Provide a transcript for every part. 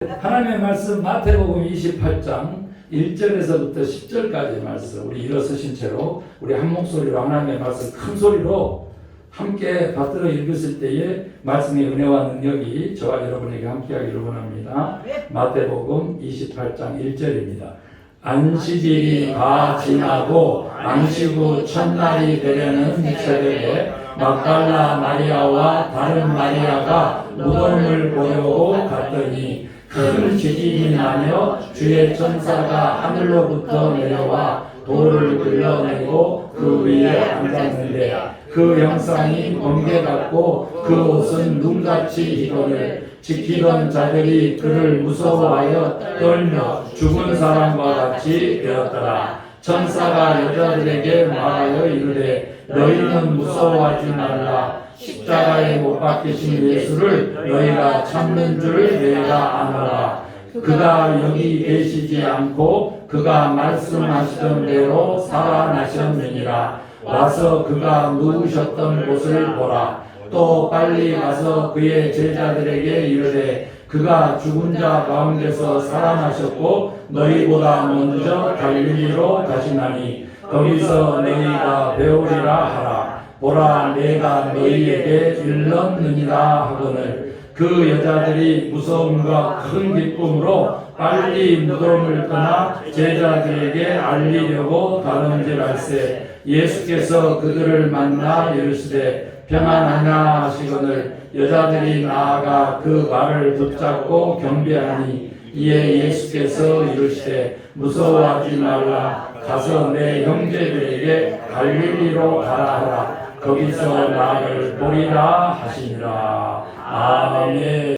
하나님의 말씀 마태복음 28장 1절에서부터 10절까지의 말씀, 우리 일어서신 채로 우리 한 목소리로 하나님의 말씀 큰 소리로 함께 받들어 읽으실 때에 말씀의 은혜와 능력이 저와 여러분에게 함께하기를 원합니다. 마태복음 28장 1절입니다. 안식일이 다 지나고 안식 후 첫날이 되려는 새벽에 막달라 마리아와 다른 마리아가 무덤을 보려고 갔더니 큰 지진이 나며 주의 천사가 하늘로부터 내려와 돌을 굴러내고 그 위에 앉았는데 그 형상이 번개 같고 그 옷은 눈같이 이거늘 지키던 자들이 그를 무서워하여 떨며 죽은 사람과 같이 되었더라. 천사가 여자들에게 말하여 이르되 너희는 무서워하지 말라. 십자가에 못 박히신 예수를 너희가 찾는 줄 내가 아노라. 그가 여기 계시지 않고 그가 말씀하시던 대로 살아나셨느니라. 와서 그가 누우셨던 곳을 보라. 또 빨리 가서 그의 제자들에게 이르되 그가 죽은 자 가운데서 살아나셨고 너희보다 먼저 갈릴리로 가시나니 거기서 너희가 배우리라 하라. 보라, 내가 너희에게 일렀느니라 하거늘 그 여자들이 무서움과 큰 기쁨으로 빨리 무덤을 떠나 제자들에게 알리려고 가는지랄세. 예수께서 그들을 만나 이르시되 평안하냐 하시거늘 여자들이 나아가 그 발을 붙잡고 경배하니 이에 예수께서 이르시되 무서워하지 말라. 가서 내 형제들에게 갈릴리로 가라 하라. 거기서 나를 보리라 하시니라. 아멘.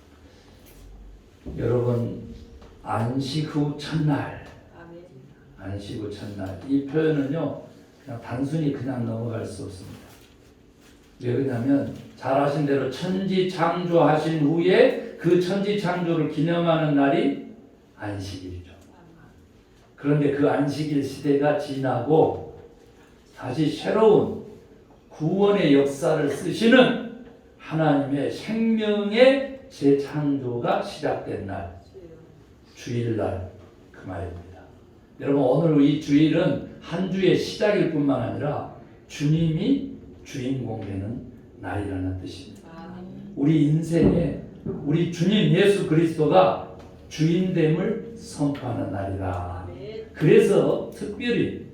여러분, 안식 후 첫날, 안식 후 첫날, 이 표현은요 그냥 단순히 그냥 넘어갈 수 없습니다. 왜 그러냐면 잘 아신 대로 천지 창조하신 후에 그 천지 창조를 기념하는 날이 안식일이죠. 그런데 그 안식일 시대가 지나고 다시 새로운 구원의 역사를 쓰시는 하나님의 생명의 재창조가 시작된 날, 주일날, 그 말입니다. 여러분, 오늘 이 주일은 한 주의 시작일 뿐만 아니라 주님이 주인공 되는 날이라는 뜻입니다. 우리 인생에 우리 주님 예수 그리스도가 주인됨을 선포하는 날이다. 그래서 특별히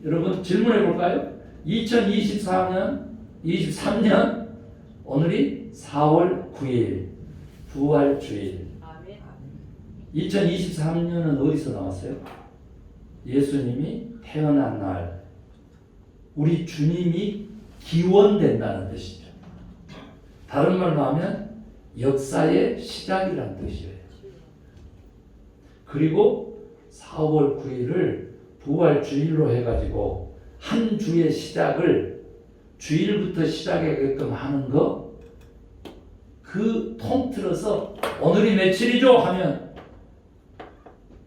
여러분 질문해 볼까요? 2023년 오늘이 4월 9일 부활주일. 2023년은 어디서 나왔어요? 예수님이 태어난 날, 우리 주님이 기원된다는 뜻이죠. 다른 말로 하면 역사의 시작이라는 뜻이에요. 그리고 4월 9일을 부활주일로 해가지고 한 주의 시작을 주일부터 시작하게끔 하는 거, 그 통틀어서 오늘이 며칠이죠? 하면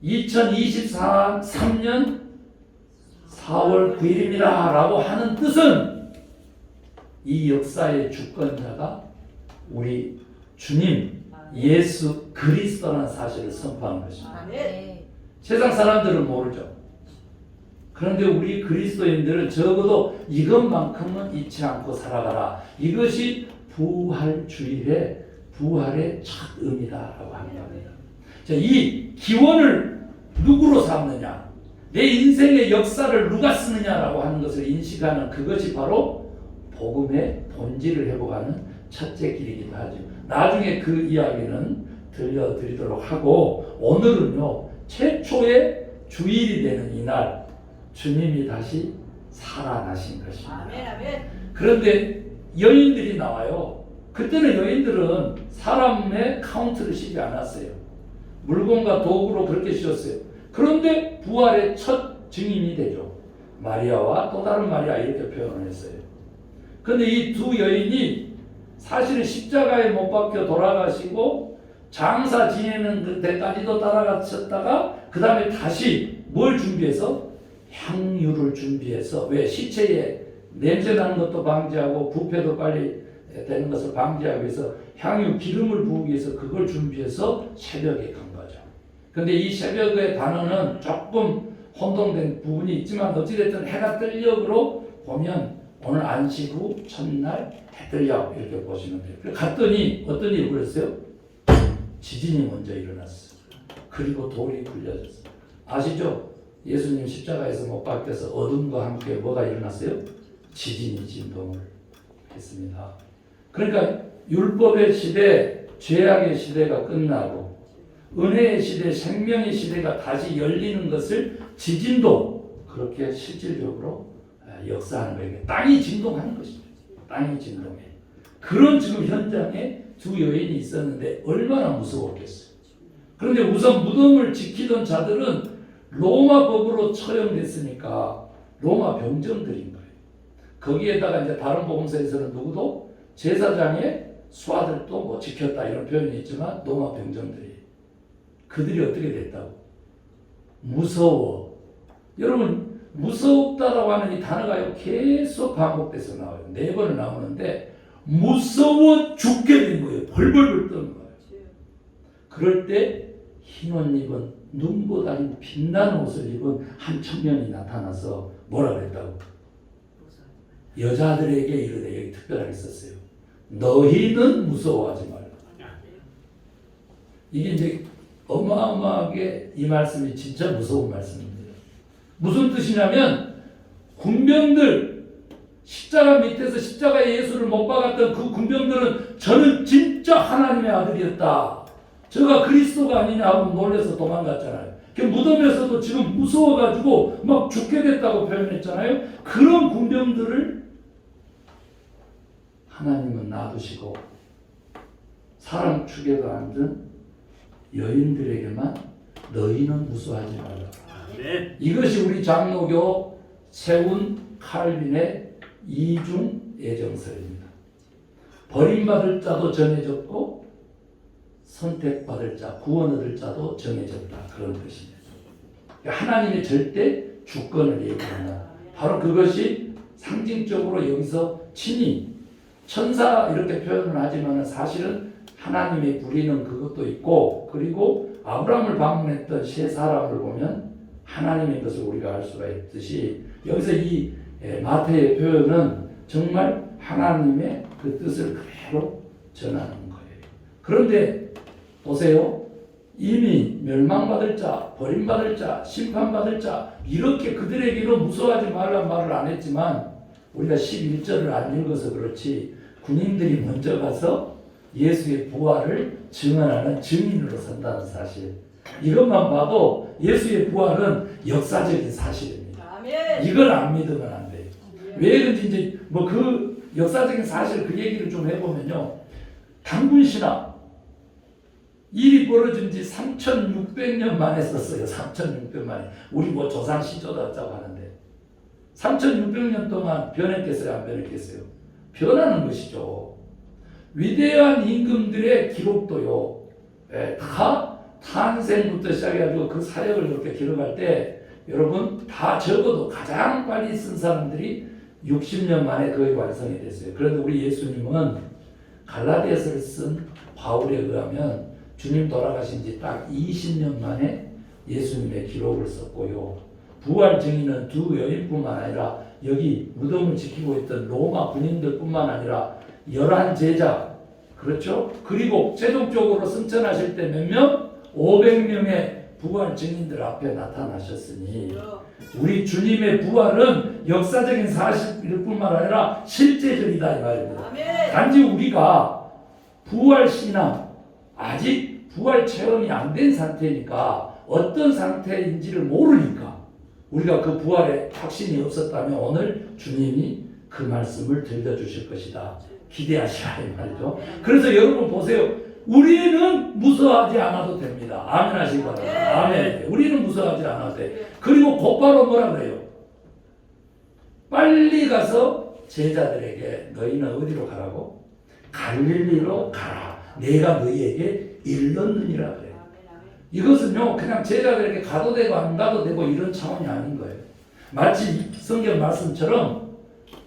2023년 4월 9일입니다 라고 하는 뜻은 이 역사의 주권자가 우리 주님 예수 그리스도라는 사실을 선포하는 것입니다. 세상 사람들은 모르죠. 그런데 우리 그리스도인들은 적어도 이것만큼은 잊지 않고 살아가라. 이것이 부활주일의 부활의 첫 의미다라고 하는 겁니다. 자, 이 기원을 누구로 삼느냐, 내 인생의 역사를 누가 쓰느냐라고 하는 것을 인식하는 그것이 바로 복음의 본질을 회복하는 첫째 길이기도 하죠. 나중에 그 이야기는 들려드리도록 하고, 오늘은요 최초의 주일이 되는 이날 주님이 다시 살아나신 것입니다. 그런데 여인들이 나와요. 그때는 여인들은 사람의 카운트를 쉬지 않았어요. 물건과 도구로 그렇게 쉬었어요. 그런데 부활의 첫 증인이 되죠. 마리아와 또 다른 마리아, 이렇게 표현을 했어요. 그런데 이 두 여인이 사실은 십자가에 못 박혀 돌아가시고 장사 지내는 데까지도 따라가셨다가 그 다음에 다시 뭘 준비해서? 향유를 준비해서, 왜? 시체에 냄새 나는 것도 방지하고 부패도 빨리 되는 것을 방지하기 위해서 향유 기름을 부으기 위해서 그걸 준비해서 새벽에 간 거죠. 근데 이 새벽의 단어는 조금 혼동된 부분이 있지만 어찌됐든 해가 뜰 역으로 보면 오늘 안식 후 첫날 해 뜰 역 이렇게 보시면 돼요. 그래서 갔더니 어떤 일이 벌었어요? 지진이 먼저 일어났어요. 그리고 돌이 굴려졌어요. 아시죠? 예수님 십자가에서 못 박혀서 어둠과 함께 뭐가 일어났어요? 지진이 진동을 했습니다. 그러니까 율법의 시대, 죄악의 시대가 끝나고 은혜의 시대, 생명의 시대가 다시 열리는 것을 지진도 그렇게 실질적으로 역사하는 거예요. 땅이 진동하는 것이죠. 땅이 진동해. 그런 지금 현장에 두 여인이 있었는데 얼마나 무서웠겠어요. 그런데 우선 무덤을 지키던 자들은 로마 법으로 처형됐으니까 로마 병정들인 거예요. 거기에다가 이제 다른 복음서에서는 누구도 제사장의 수하들도 뭐 지켰다 이런 표현이 있지만 로마 병정들이 그들이 어떻게 됐다고? 무서워. 여러분 무섭다라고 하는 이 단어가 계속 반복돼서 나와요. 4번을 나오는데 무서워 죽게 된 거예요. 벌벌벌 떠는 거예요. 그럴 때 흰 옷 입은 눈보다 빛나는 옷을 입은 한 청년이 나타나서 뭐라 그랬다고? 여자들에게 이르되 여기 특별하게 썼어요. 너희는 무서워하지 말라. 이게 이제 어마어마하게 이 말씀이 진짜 무서운 말씀입니다. 무슨 뜻이냐면 군병들 십자가 밑에서 십자가에 예수를 못 박았던 그 군병들은 저는 진짜 하나님의 아들이었다. 저가 그리스도가 아니냐 하고 놀라서 도망갔잖아요. 그 무덤에서도 지금 무서워가지고 막 죽게 됐다고 표현했잖아요. 그런 군병들을 하나님은 놔두시고 사람 축에도 앉은 여인들에게만 너희는 무서워하지 말라. 네. 이것이 우리 장로교 세운 칼빈의 이중 애정설입니다. 버림받을 자도 정해졌고 선택받을 자, 구원 얻을 자도 정해졌다. 그런 뜻입니다. 하나님의 절대 주권을 얘기한다. 바로 그것이 상징적으로 여기서 친히 천사 이렇게 표현을 하지만 사실은 하나님의 부리는 그것도 있고 그리고 아브라함을 방문했던 세 사람을 보면 하나님의 것을 우리가 알 수가 있듯이 여기서 이 마태의 표현은 정말 하나님의 그 뜻을 그대로 전하는 거예요. 그런데 보세요. 이미 멸망받을 자, 버림받을 자, 심판받을 자 이렇게 그들에게는 무서워하지 말란 말을 안 했지만 우리가 11절을 안 읽어서 그렇지 군인들이 먼저 가서 예수의 부활을 증언하는 증인으로 선다는 사실 이것만 봐도 예수의 부활은 역사적인 사실입니다. 아멘. 이걸 안 믿으면 안 돼요. 왜 그런지 이제 뭐 그 역사적인 사실 그 얘기를 좀 해보면요. 단군 신학 일이 벌어진 지 3,600년 만에 썼어요. 3,600년 만에. 우리 뭐 조상 시조도 어쩌고 하는데 3,600년 동안 변했겠어요? 안 변했겠어요? 변하는 것이죠. 위대한 임금들의 기록도요. 다 탄생부터 시작해가지고 그 사역을 그렇게 기록할 때 여러분 다 적어도 가장 빨리 쓴 사람들이 60년 만에 거의 완성이 됐어요. 그런데 우리 예수님은 갈라디아서를 쓴 바울에 의하면 주님 돌아가신 지 딱 20년 만에 예수님의 기록을 썼고요. 부활 증인은 두 여인뿐만 아니라 여기 무덤을 지키고 있던 로마 군인들뿐만 아니라 11제자 그렇죠? 그리고 최종적으로 승천하실 때 몇 명? 500명의 부활 증인들 앞에 나타나셨으니 우리 주님의 부활은 역사적인 사실일 뿐만 아니라 실제적이다 이 말입니다. 단지 우리가 부활 신앙 아직 부활 체험이 안 된 상태니까 어떤 상태인지를 모르니까 우리가 그 부활에 확신이 없었다면 오늘 주님이 그 말씀을 들려주실 것이다. 기대하시라 이 말이죠. 그래서 여러분 보세요. 우리는 무서워하지 않아도 됩니다. 아멘 하시기 바랍니다. 아멘. 우리는 무서워하지 않아도 돼. 그리고 곧바로 뭐라 그래요? 빨리 가서 제자들에게 너희는 어디로 가라고? 갈릴리로 가라. 내가 너희에게 일렀느니라 그래요. 이것은요 그냥 제자들에게 가도 되고 안 가도 되고 이런 차원이 아닌 거예요. 마치 성경 말씀처럼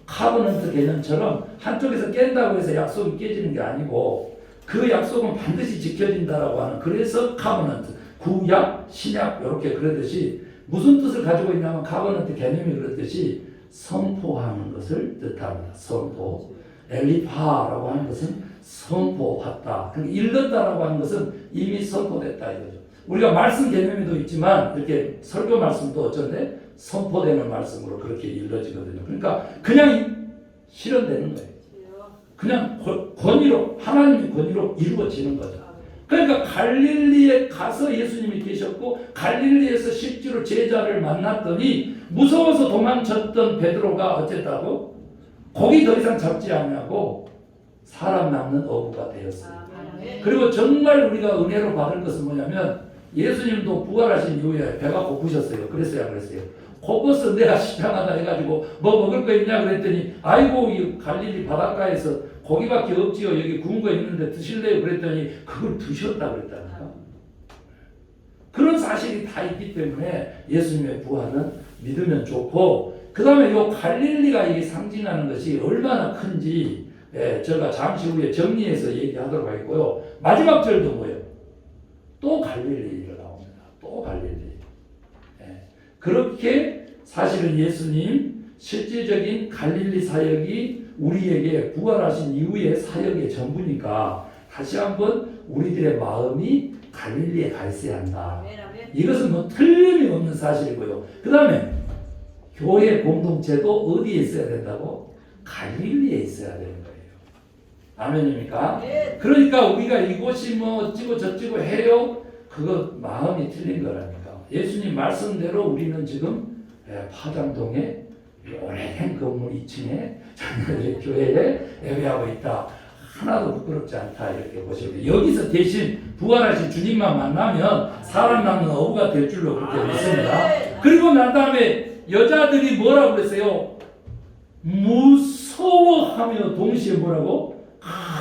카버넌트 개념처럼 한쪽에서 깬다고 해서 약속이 깨지는 게 아니고 그 약속은 반드시 지켜진다라고 하는 그래서 카버넌트 구약, 신약 이렇게 그러듯이 무슨 뜻을 가지고 있냐면 카버넌트 개념이 그렇듯이 선포하는 것을 뜻합니다. 선포. 엘리파라고 하는 것은 선포했다. 그러니까 읽었다라고 하는 것은 이미 선포됐다 이거죠. 우리가 말씀 개념에도 있지만 이렇게 설교 말씀도 어쩐데 선포되는 말씀으로 그렇게 읽어지거든요. 그러니까 그냥 실현되는 거예요. 그냥 권위로 하나님의 권위로 이루어지는 거죠. 그러니까 갈릴리에 가서 예수님이 계셨고 갈릴리에서 실제로 제자를 만났더니 무서워서 도망쳤던 베드로가 어쨌다고? 고기 더 이상 잡지 않냐고 사람 낳는 어부가 되었어요. 그리고 정말 우리가 은혜로 받을 것은 뭐냐면 예수님도 부활하신 이후에 배가 고프셨어요. 그랬어요, 안 그랬어요? 고퍼서 내가 시장하다 해가지고 뭐 먹을 거 있냐 그랬더니 아이고 이 갈릴리 바닷가에서 고기밖에 없지요. 여기 구운 거 있는데 드실래요? 그랬더니 그걸 드셨다 그랬다니까. 그런 사실이 다 있기 때문에 예수님의 부활은 믿으면 좋고 그 다음에 이 갈릴리가 이게 상징하는 것이 얼마나 큰지 제가 잠시 후에 정리해서 얘기하도록 하겠고요. 마지막 절도 뭐예요? 또 갈릴리가 나옵니다. 또 갈릴리. 그렇게 사실은 예수님 실질적인 갈릴리 사역이 우리에게 부활하신 이후의 사역의 전부니까 다시 한번 우리들의 마음이 갈릴리에 가 있어야 한다. 이것은 뭐 틀림이 없는 사실이고요. 그 다음에 교회 공동체도 어디에 있어야 된다고? 갈릴리에 있어야 되는 거예요. 아멘입니까? 그러니까 우리가 이곳이 뭐 어찌고 저찌고 해요. 그거 마음이 틀린 거라니까. 예수님 말씀대로 우리는 지금 파장동에 오래된 건물 2층에 장로의 교회에 예배하고 있다. 하나도 부끄럽지 않다 이렇게 보시면 여기서 대신 부활하신 주님만 만나면 사람 낳는 어부가 될 줄로 그렇게 믿습니다. 그리고 난 다음에 여자들이 뭐라고 그랬어요? 무서워하며 동시에 뭐라고?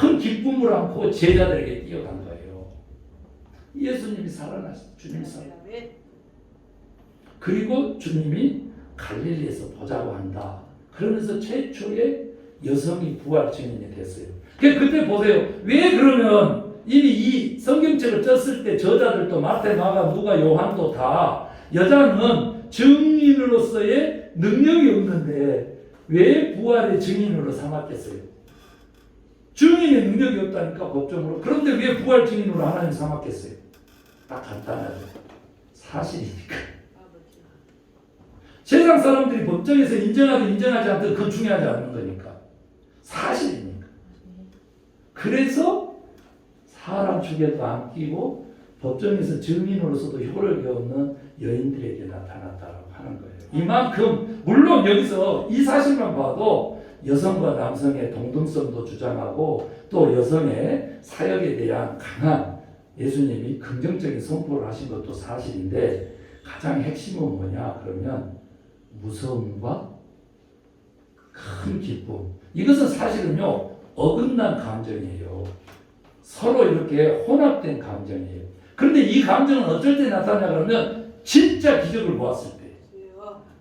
큰 기쁨을 안고 제자들에게 뛰어간 거예요. 예수님이 살아나셨어요. 주님이 살아나셨어요. 그리고 주님이 갈릴리에서 보자고 한다. 그러면서 최초의 여성이 부활 증인이 됐어요. 그때 보세요. 왜 그러면 이미 이 성경책을 쪘을 때 저자들도 마태, 마가, 누가, 요한도 다 여자는 증인으로서의 능력이 없는데 왜 부활의 증인으로 삼았겠어요? 증인의 능력이 없다니까 법정으로. 그런데 왜 부활 증인으로 하나님 삼았겠어요? 딱 간단하죠. 사실이니까. 세상 사람들이 법정에서 인정하든 인정하지 않든 그건 중요하지 않는 거니까. 사실이니까. 그래서 사람 축에도 안 끼고 법정에서 증인으로서도 효력이 없는 여인들에게 나타났다고 하는 거예요. 이만큼 물론 여기서 이 사실만 봐도 여성과 남성의 동등성도 주장하고 또 여성의 사역에 대한 강한 예수님이 긍정적인 선포를 하신 것도 사실인데 가장 핵심은 뭐냐 그러면 무서움과 큰 기쁨. 이것은 사실은요 어긋난 감정이에요. 서로 이렇게 혼합된 감정이에요. 그런데 이 감정은 어쩔 때 나타나냐 그러면 진짜 기적을 보았을 때,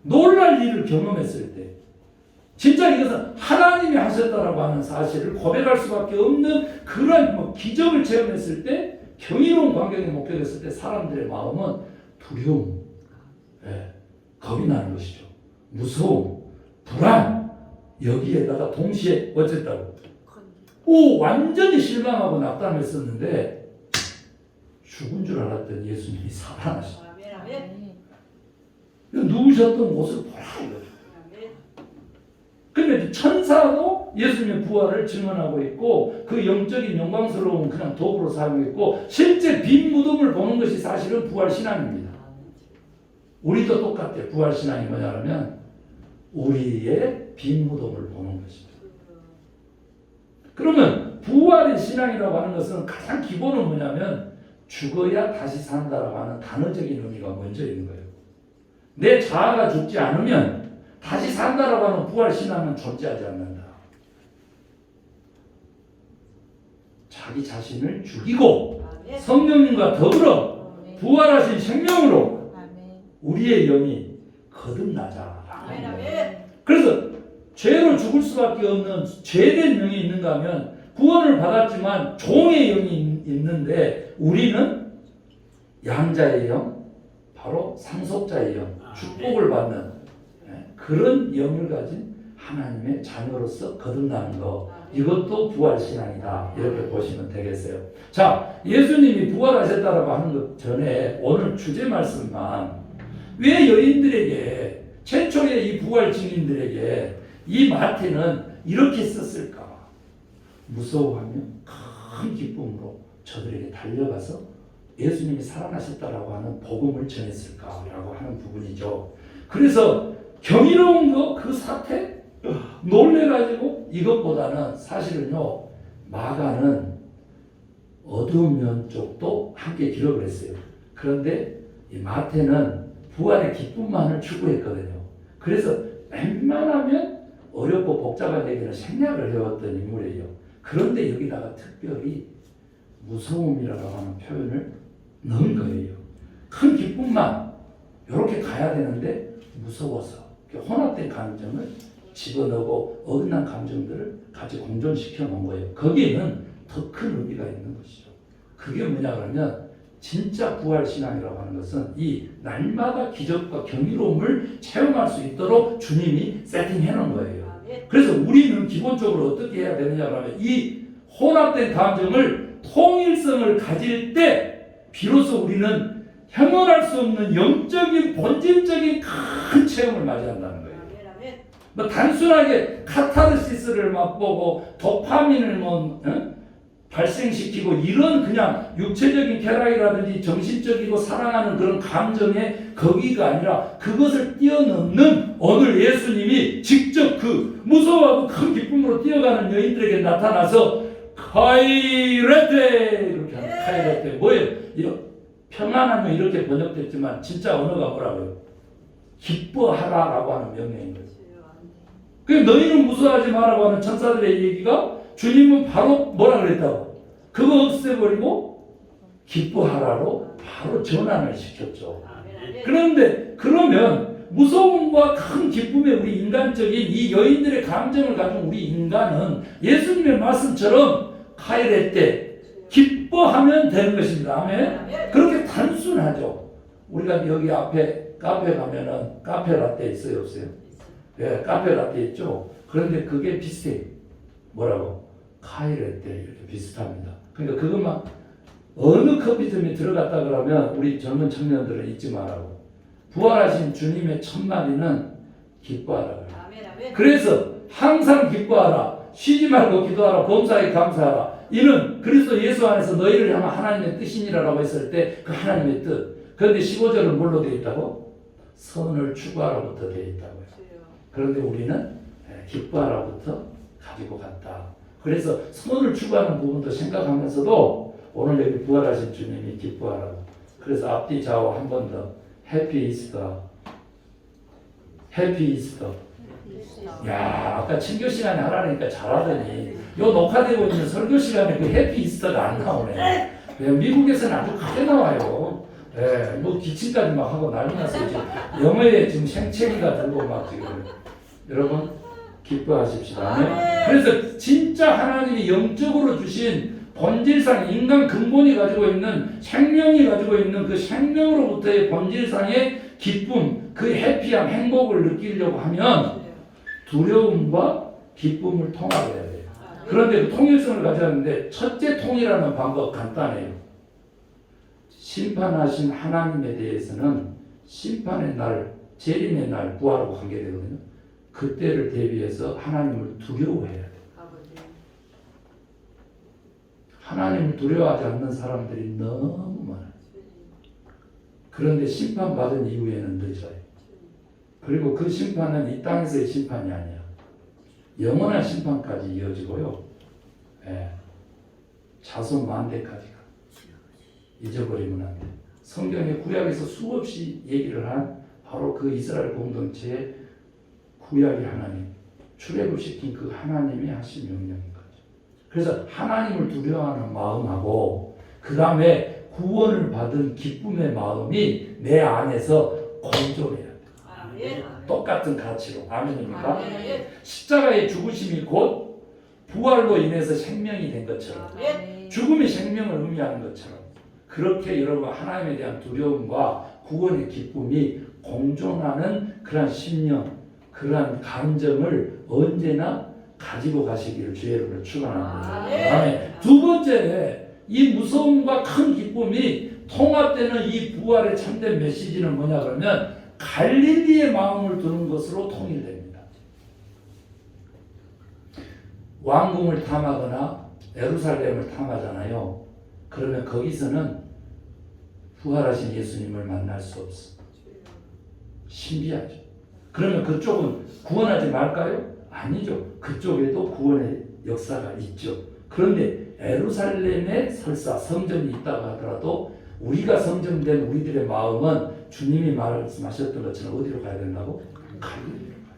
놀랄 일을 경험했을 때, 진짜 이것은 하나님이 하셨다라고 하는 사실을 고백할 수밖에 없는 그런 뭐 기적을 체험했을 때, 경이로운 광경에 목격했을 때 사람들의 마음은 두려움, 겁이 나는 것이죠. 무서움, 불안, 여기에다가 동시에 어쨌다고 완전히 실망하고 낙담했었는데 죽은 줄 알았던 예수님이 살아나셨어요. 누우셨던 곳을 보라 이거죠. 근데 천사도 예수님의 부활을 증언하고 있고 그 영적인 영광스러운 그냥 도구로 사용했고 실제 빈 무덤을 보는 것이 사실은 부활 신앙입니다. 우리도 똑같아요. 부활 신앙이 뭐냐면 우리의 빈 무덤을 보는 것입니다. 그러면 부활의 신앙이라고 하는 것은 가장 기본은 뭐냐면 죽어야 다시 산다라고 하는 단어적인 의미가 먼저 있는 거예요. 내 자아가 죽지 않으면 다시 산다라고 하는 부활 신앙은 존재하지 않는다. 자기 자신을 죽이고 성령님과 더불어 부활하신 생명으로 우리의 영이 거듭나자. 그래서 죄로 죽을 수밖에 없는 죄된 영이 있는가 하면 구원을 받았지만 종의 영이 있는데 우리는 양자의 영, 바로 상속자의 영, 축복을 받는 그런 영을 가진 하나님의 자녀로서 거듭나는 것, 이것도 부활신앙이다 이렇게 보시면 되겠어요. 자, 예수님이 부활하셨다라고 하는 것 전에 오늘 주제 말씀만, 왜 여인들에게, 최초의 이 부활 증인들에게 이 마태는 이렇게 썼을까? 무서워하며 큰 기쁨으로 저들에게 달려가서 예수님이 살아나셨다라고 하는 복음을 전했을까라고 하는 부분이죠. 그래서 경이로운 거, 그 사태 놀래가지고, 이것보다는 사실은요, 마가는 어두운 면 쪽도 함께 기록을 했어요. 그런데 이 마태는 부활의 기쁨만을 추구했거든요. 그래서 웬만하면 어렵고 복잡한 얘기는 생략을 해왔던 인물이에요. 그런데 여기다가 특별히 무서움이라고 하는 표현을 넣은 거예요. 큰 기쁨만 이렇게 가야 되는데 무서워서 혼합된 감정을 집어넣고 어긋난 감정들을 같이 공존시켜 놓은 거예요. 거기에는 더 큰 의미가 있는 것이죠. 그게 뭐냐 그러면, 진짜 부활신앙이라고 하는 것은 이 날마다 기적과 경이로움을 체험할 수 있도록 주님이 세팅해 놓은 거예요. 그래서 우리는 기본적으로 어떻게 해야 되느냐 그러면, 이 혼합된 감정을 통일성을 가질 때 비로소 우리는 형언할 수 없는 영적인 본질적인 큰 체험을 맞이한다는 거예요. 뭐 단순하게 카타르시스를 맛보고 도파민을 발생시키고 이런 그냥 육체적인 쾌락이라든지 정신적이고 사랑하는 그런 감정의 거기가 아니라, 그것을 뛰어넘는 오늘 예수님이 직접 그 무서워하고 큰 기쁨으로 뛰어가는 여인들에게 나타나서 카이레테 이렇게 하는, 카이레테 뭐예요? 평안하면 이렇게 번역됐지만 진짜 언어가 뭐라고요? 기뻐하라라고 하는 명령인 거죠. 그 너희는 무서워하지 마라고 하는 천사들의 얘기가, 주님은 바로 뭐라 그랬다고? 그거 없애버리고 기뻐하라로 바로 전환을 시켰죠. 그런데 그러면 무서움과 큰 기쁨의 우리 인간적인 이 여인들의 감정을 가진 우리 인간은 예수님의 말씀처럼 카이레 때 기뻐하면 되는 것입니다. 아멘. 그렇게 단순하죠. 우리가 여기 앞에 카페 가면은 카페 라떼 있어요, 없어요? 예, 카페 라떼 있죠. 그런데 그게 비슷해. 뭐라고? 카이레 때 이렇게 비슷합니다. 그러니까 그것만 어느 커피점에 들어갔다 그러면 우리 젊은 청년들은 잊지 말라고. 부활하신 주님의 첫 마디는 기뻐하라. 그래서 항상 기뻐하라. 쉬지 말고 기도하라. 범사에 감사하라. 이는 그리스도 예수 안에서 너희를 향한 하나님의 뜻이니라라고 했을 때 그 하나님의 뜻. 그런데 15절은 뭘로 되어 있다고? 선을 추구하라부터 되어 있다고요. 그런데 우리는 기뻐하라부터 가지고 갔다. 그래서 선을 추구하는 부분도 생각하면서도 오늘 여기 부활하신 주님이 기뻐하라고. 그래서 앞뒤 좌우 한 번 더. 해피 이스터. 해피 이스터. 야, 아까 친교 시간에 하라니까 잘하더니 요 녹화되고 있는 설교 시간에 그 해피 이스터가 안 나오네. 미국에서는 아주 크게 나와요. 예, 뭐 기침까지 막 하고 난리 났어요. 지금 영어에 지금 생채기가 들고 막 지금. 여러분 기뻐하십시다. 그래서 진짜 하나님이 영적으로 주신 본질상 인간 근본이 가지고 있는 생명이 가지고 있는 그 생명으로부터의 본질상의 기쁨, 그 해피함, 행복을 느끼려고 하면 두려움과 기쁨을 통합해야 돼요. 그런데 그 통일성을 가져야하는데 첫째 통일하는 방법 간단해요. 심판하신 하나님에 대해서는 심판의 날, 재림의 날, 부활하고 관계되거든요. 그때를 대비해서 하나님을 두려워해야 돼요. 하나님을 두려워하지 않는 사람들이 너무 많아요. 그런데 심판받은 이후에는 늦어요. 그리고 그 심판은 이 땅에서의 심판이 아니야. 영원한 심판까지 이어지고요. 예. 자손 만대까지 가. 잊어버리면 안 돼. 성경의 구약에서 수없이 얘기를 한 바로 그 이스라엘 공동체의 구약의 하나님, 출애굽시킨 그 하나님이 하신 명령인 거죠. 그래서 하나님을 두려워하는 마음하고 그 다음에 구원을 받은 기쁨의 마음이 내 안에서 공존해야 돼요. 똑같은 가치로. 아멘입니까? 십자가의 죽으심이 곧 부활로 인해서 생명이 된 것처럼, 죽음이 생명을 의미하는 것처럼, 그렇게 여러분 하나님에 대한 두려움과 구원의 기쁨이 공존하는 그러한 심령, 그러한 감정을 언제나 가지고 가시기를 주의 이름으로 축원합니다. 다음에 두 번째, 이 무서움과 큰 기쁨이 통합되는 이 부활의 참된 메시지는 뭐냐 그러면 갈릴리의 마음을 두는 것으로 통일됩니다. 왕궁을 탐하거나 예루살렘을 탐하잖아요. 그러면 거기서는 부활하신 예수님을 만날 수 없어. 신비하죠. 그러면 그쪽은 구원하지 말까요? 아니죠. 그쪽에도 구원의 역사가 있죠. 그런데 예루살렘에 설사 성전이 있다고 하더라도 우리가 성전된 우리들의 마음은 주님이 말씀하셨던 것처럼 어디로 가야 된다고? 갈릴리로 가요.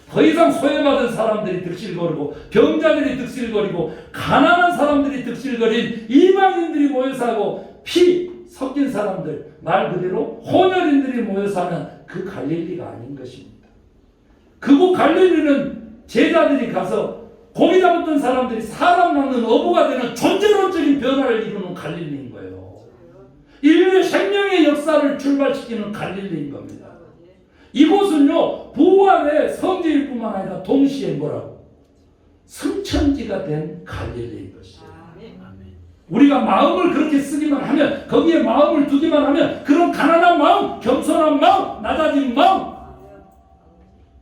더 이상 소외받은 사람들이 득실거리고 병자들이 득실거리고 가난한 사람들이 득실거린 이방인들이 모여 사고 피 섞인 사람들, 말 그대로 혼혈인들이 모여 사는 그 갈릴리가 아닌 것입니다. 그곳 갈릴리는 제자들이 가서 고기 잡았던 사람들이 사람 낳는 어부가 되는 존재론적인 변화를 이루는 갈릴리인 거예요. 인류의 생명의 역사를 출발시키는 갈릴리인 겁니다. 이곳은요, 부활의 성지일 뿐만 아니라 동시에 뭐라고? 승천지가 된 갈릴리인 것이에요. 우리가 마음을 그렇게 쓰기만 하면, 거기에 마음을 두기만 하면, 그런 가난한 마음, 겸손한 마음, 낮아진 마음,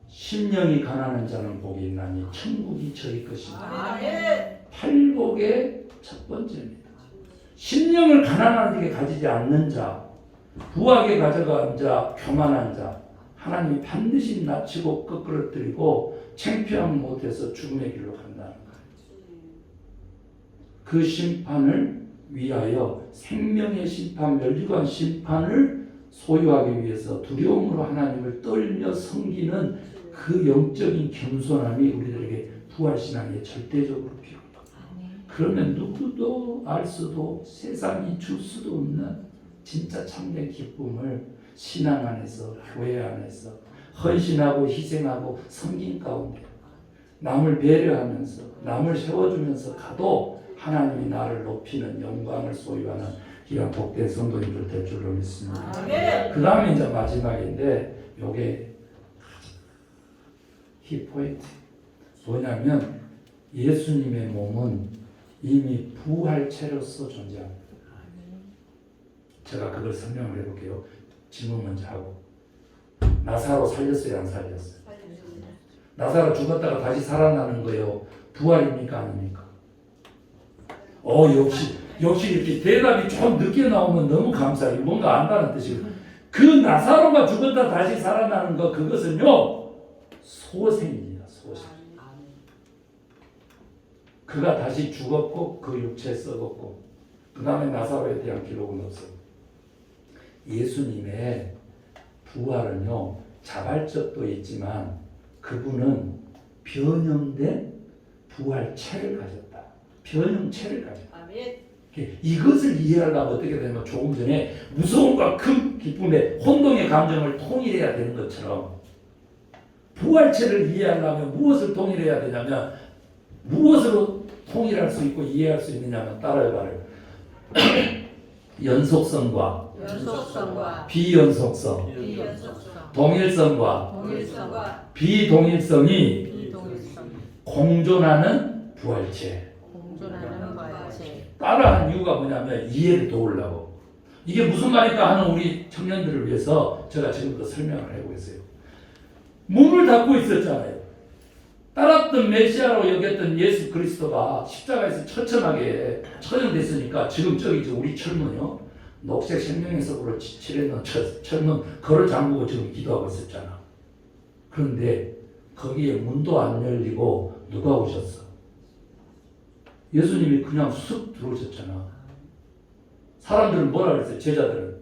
심령이 가난한 자는 복이 있나니 천국이 저희 것이다. 팔복의 첫 번째입니다. 심령을 가난하게 가지지 않는 자, 부하게 가져간 자, 교만한 자, 하나님이 반드시 낮추고 끄끄러뜨리고 창피함 못해서 죽음의 길로 간다는 거예요. 그 심판을 위하여 생명의 심판, 멸류관 심판을 소유하기 위해서 두려움으로 하나님을 떨며 섬기는 그 영적인 겸손함이 우리들에게 부활신앙에 절대적으로 필요합니다. 그러면 누구도 알 수도 세상이 줄 수도 없는 진짜 참된 기쁨을 신앙 안에서, 교회 안에서 헌신하고 희생하고 섬긴 가운데 남을 배려하면서 남을 세워주면서 가도 하나님이 나를 높이는 영광을 소유하는 이런 복된 성도님들 될 줄로 믿습니다. 그 다음에 이제 마지막인데 요게 키포인트 뭐냐면 예수님의 몸은 이미 부활체로서 존재합니다. 제가 그걸 설명을 해볼게요. 질문 먼저 하고, 나사로 살렸어요, 안 살렸어요? 나사로 죽었다가 다시 살아나는 거예요. 부활입니까, 아닙니까? 역시 이렇게 대답이 좀 늦게 나오면 너무 감사해요. 뭔가 안다는 뜻이에요. 그 나사로가 죽었다 다시 살아나는 거, 그것은요 소생입니다. 소생. 그가 다시 죽었고 그 육체 썩었고 그 다음에 나사로에 대한 기록은 없어요. 예수님의 부활은요 자발적도 있지만 그분은 변형된 부활체를 가졌다. 변형체를 가졌다. 이것을 이해하려면 어떻게 되냐면 조금 전에 무서움과 큰 기쁨의 혼동의 감정을 통일해야 되는 것처럼 부활체를 이해하려면 무엇을 통일해야 되냐면 무엇으로 통일할 수 있고 이해할 수 있느냐면 따라해봐요. 연속성과 비연속성, 동일성과 비동일성이 공존하는 부활체. 따라하는 이유가 뭐냐면 이해를 도우려고. 이게 무슨 말일까 하는 우리 청년들을 위해서 제가 지금부터 설명을 해보겠어요. 몸을 닫고 있었잖아요. 따랐던 메시아로 여겼던 예수 그리스도가 십자가에서 처참하게 처형됐으니까 지금 저기 우리 철문이요 녹색 생명의석으로 칠해놓은 철문 그걸 잠그고 지금 기도하고 있었잖아. 그런데 거기에 문도 안 열리고 누가 오셨어? 예수님이 그냥 쑥 들어오셨잖아. 사람들은 뭐라 그랬어요? 제자들은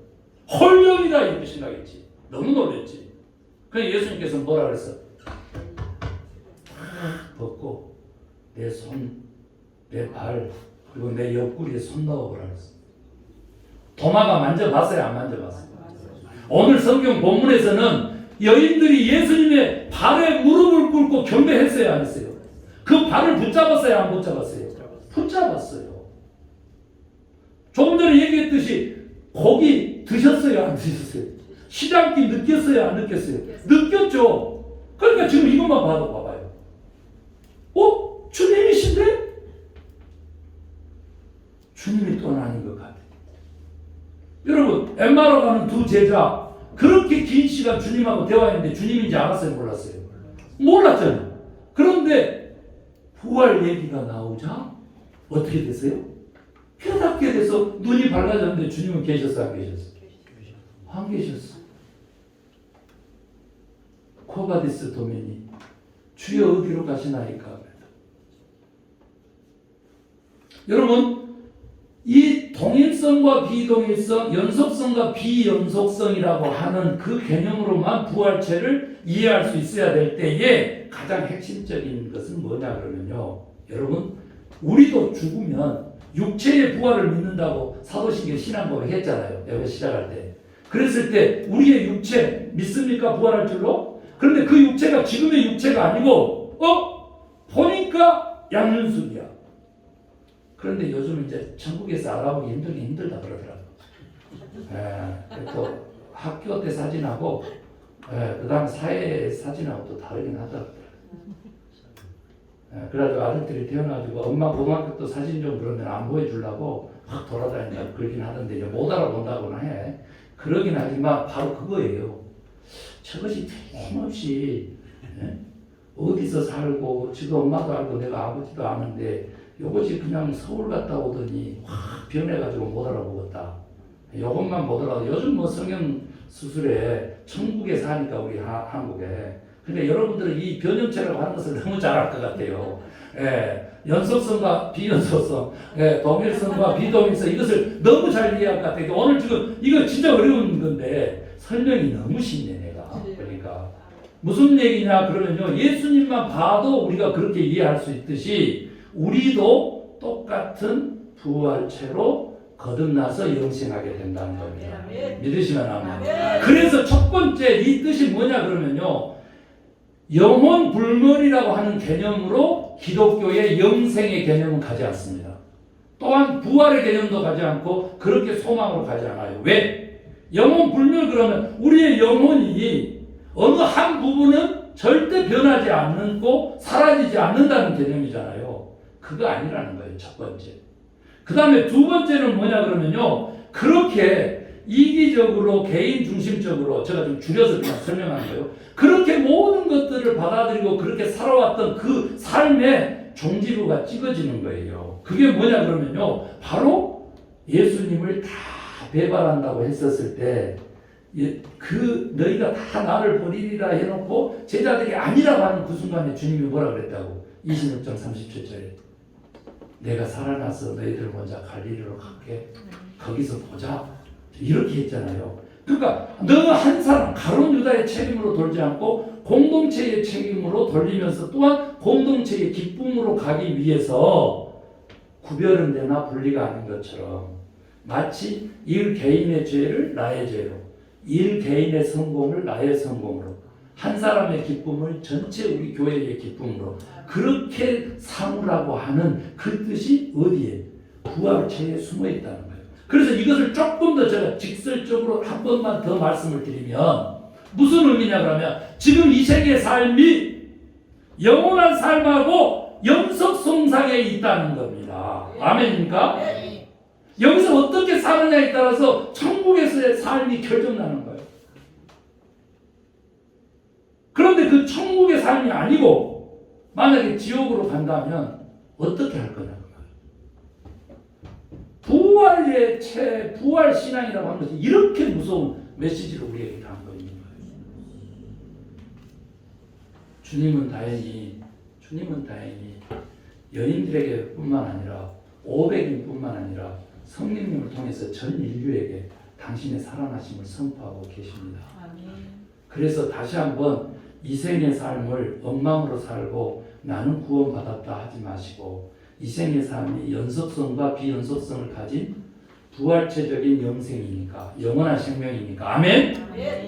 헐령이다 이렇게 생각했지. 너무 놀랬지. 그래서 예수님께서 뭐라 그랬어? 벗고 내 손, 내 발, 그리고 내 옆구리에 손 넣어보라 그랬어. 도마가 만져봤어요? 안 만져봤어요? 오늘 성경 본문에서는 여인들이 예수님의 발에 무릎을 꿇고 경배했어요? 안 했어요? 그 발을 붙잡았어요? 안 붙잡았어요? 붙잡았어요. 조금 전에 얘기했듯이 고기 드셨어요? 안 드셨어요? 시장기 느꼈어요? 안 느꼈어요? 느꼈죠. 그러니까 지금 이것만 봐도 봐봐요. 주님이신데? 주님이 또한 아닌 것 같아요. 여러분, 엠마오 가는 두 제자, 그렇게 긴 시간 주님하고 대화했는데 주님인지 알았어요? 몰랐어요? 몰랐잖아요. 그런데 부활 얘기가 나오자 어떻게 됐어요? 깨닫게 돼서 눈이 밝아졌는데 주님은 계셨어요? 안 계셨어요? 안 계셨어. 코바디스 도면이 주여 어디로 가시나이까? 여러분, 이 동일성과 비동일성, 연속성과 비연속성이라고 하는 그 개념으로만 부활체를 이해할 수 있어야 될 때에 가장 핵심적인 것은 뭐냐 그러면요. 여러분, 우리도 죽으면 육체의 부활을 믿는다고 사도신경 신앙고백 했잖아요. 내가 시작할 때. 그랬을 때 우리의 육체 믿습니까? 부활할 줄로? 그런데 그 육체가 지금의 육체가 아니고 보니까 양윤숙이야. 그런데 요즘 이제 천국에서 알아보기 힘들다 그러더라고요. 또 학교 때 사진하고 그 다음 사회 사진하고 또 다르긴 하더라고요. 그래가지고 아들들이 태어나가지고 엄마 고등학교 때 사진 좀 그러면 안 보여주려고 막 돌아다닌다고 그러긴 하던데 이제 못 알아본다고나 해. 그러긴 하지만 바로 그거예요. 저것이 틀림없이 어디서 살고 지금 엄마도 알고 내가 아버지도 아는데 요것이 그냥 서울 갔다 오더니 확 변해가지고 못 알아보겠다. 요것만 보더라도 요즘 뭐 성형 수술에 천국에 사니까 우리 한국에. 그러니까 여러분들은 이 변형체라고 하는 것을 너무 잘 알 것 같아요. 연속성과 비연속성, 동일성과 비동일성 이것을 너무 잘 이해할 것 같아요. 오늘 지금 이거 진짜 어려운 건데 설명이 너무 쉽네 내가. 그러니까 무슨 얘기냐 그러면요. 예수님만 봐도 우리가 그렇게 이해할 수 있듯이 우리도 똑같은 부활체로 거듭나서 영생하게 된다는 겁니다. 믿으시면 아멘. 그래서 첫 번째 이 뜻이 뭐냐 그러면요. 영혼 불멸이라고 하는 개념으로 기독교의 영생의 개념은 가지 않습니다. 또한 부활의 개념도 가지 않고 그렇게 소망으로 가지 않아요. 왜? 영혼 불멸 그러면 우리의 영혼이 어느 한 부분은 절대 변하지 않고 사라지지 않는다는 개념이잖아요. 그거 아니라는 거예요. 첫 번째. 그 다음에 두 번째는 뭐냐 그러면요. 그렇게 이기적으로 개인 중심적으로 제가 좀 줄여서 그냥 설명하는 거예요. 그렇게 모든 것들을 받아들이고 그렇게 살아왔던 그 삶의 종지부가 찍어지는 거예요. 그게 뭐냐 그러면요. 바로 예수님을 다 배반한다고 했었을 때 너희가 다 나를 버리리라 해놓고 제자들이 아니라고 하는 그 순간에 주님이 뭐라 그랬다고 26장 37절에 내가 살아나서 너희들 먼저 갈릴리로 갈게 거기서 보자 이렇게 했잖아요. 그러니까 너 한 사람 가룟 유다의 책임으로 돌지 않고 공동체의 책임으로 돌리면서 또한 공동체의 기쁨으로 가기 위해서 구별은 되나 분리가 아닌 것처럼 마치 일 개인의 죄를 나의 죄로 일 개인의 성공을 나의 성공으로 한 사람의 기쁨을 전체 우리 교회의 기쁨으로 그렇게 삼으라고 하는 그 뜻이 어디에? 부활체에 숨어 있다는 거예요. 그래서 이것을 조금 더 제가 직설적으로 한 번만 더 말씀을 드리면 무슨 의미냐 그러면 지금 이 세계의 삶이 영원한 삶하고 영속성상에 있다는 겁니다. 아멘입니까? 여기서 어떻게 사느냐에 따라서 천국에서의 삶이 결정나는 거예요. 그런데 그 천국의 삶이 아니고 만약에 지옥으로 간다면 어떻게 할 거냐? 부활의 부활 신앙이라고 하는 것이 이렇게 무서운 메시지를 우리에게 담고 있는 거예요. 주님은 다행히 여인들에게 뿐만 아니라 500인 뿐만 아니라 성령님을 통해서 전 인류에게 당신의 살아나심을 선포하고 계십니다. 그래서 다시 한번 이 생의 삶을 엉망으로 살고 나는 구원받았다 하지 마시고 이 생의 삶이 연속성과 비연속성을 가진 부활체적인 영생이니까 영원한 생명이니까 아멘?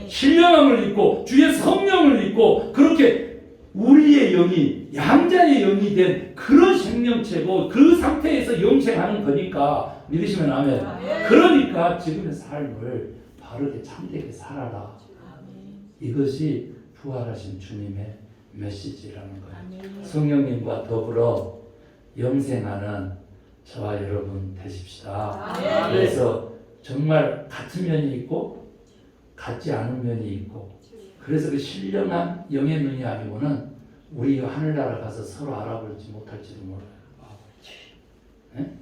신령함을 입고 주의 성령을 입고 그렇게 우리의 영이 양자의 영이 된 그런 생명체고 그 상태에서 영생하는 거니까 믿으시면 아멘. 그러니까 지금의 삶을 바르게 참되게 살아라. 이것이 부활하신 주님의 메시지라는 거예요. 성령님과 더불어 영생하는 저와 여러분 되십시다. 그래서 정말 같은 면이 있고 같지 않은 면이 있고, 그래서 그 신령한 영의 눈이 아니고는 우리 하늘나라 가서 서로 알아볼지 못할지도 몰라요. 네?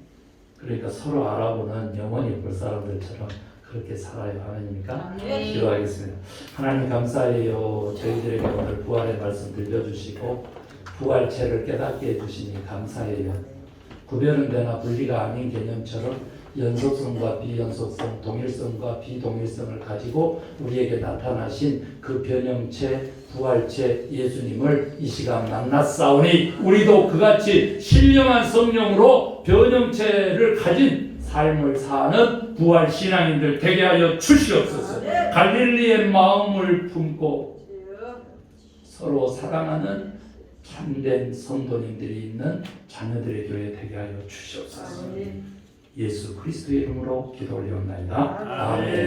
그러니까 서로 알아보는 영원히 볼 사람들처럼 그렇게 살아요. 아멘입니까? 기도하겠습니다. 하나님 감사해요. 저희들에게 오늘 부활의 말씀 들려주시고 부활체를 깨닫게 해주시니 감사해요. 구별은 되나 분리가 아닌 개념처럼 연속성과 비연속성, 동일성과 비동일성을 가지고 우리에게 나타나신 그 변형체, 부활체 예수님을 이 시간 만났사오니 우리도 그같이 신령한 성령으로 변형체를 가진 삶을 사는 부활 신앙인들 되게 하여 주시옵소서. 갈릴리의 마음을 품고 서로 사랑하는 참된 성도님들이 있는 자녀들의 교회 되게 하여 주시옵소서. 예수 그리스도의 이름으로 기도 올리옵나이다. 아멘.